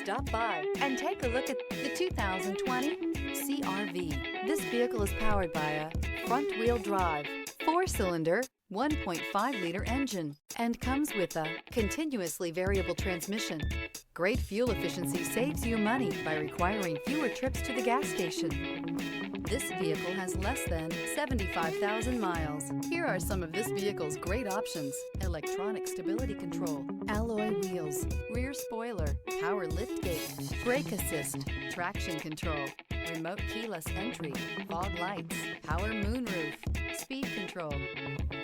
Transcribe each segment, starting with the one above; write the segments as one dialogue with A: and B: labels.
A: Stop by and take a look at the 2020 CR-V. This vehicle is powered by a front-wheel drive, 4-cylinder, 1.5-liter engine, and comes with a continuously variable transmission. Great fuel efficiency saves you money by requiring fewer trips to the gas station. This vehicle has less than 75,000 miles. Here are some of this vehicle's great options: electronic stability control, alloy wheels, rear spoiler, power liftgate, brake assist, traction control, remote keyless entry, fog lights, power moonroof, speed control.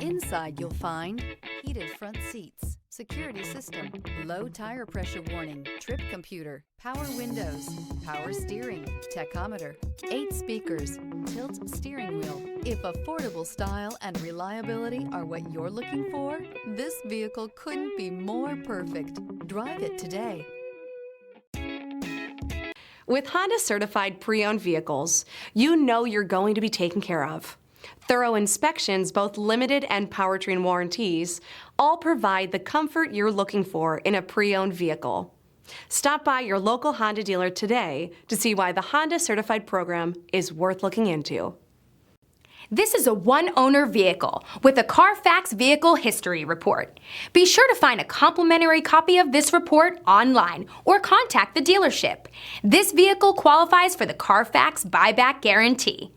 A: Inside you'll find heated front seats, security system, low tire pressure warning, trip computer, power windows, power steering, tachometer, 8 speakers, tilt steering wheel. If affordable style and reliability are what you're looking for, this vehicle couldn't be more perfect. Drive it today.
B: With Honda certified pre-owned vehicles, you know you're going to be taken care of. Thorough inspections, both limited and powertrain warranties, all provide the comfort you're looking for in a pre-owned vehicle. Stop by your local Honda dealer today to see why the Honda certified program is worth looking into.
C: This is a one-owner vehicle with a CARFAX Vehicle History Report. Be sure to find a complimentary copy of this report online or contact the dealership. This vehicle qualifies for the CARFAX Buyback Guarantee.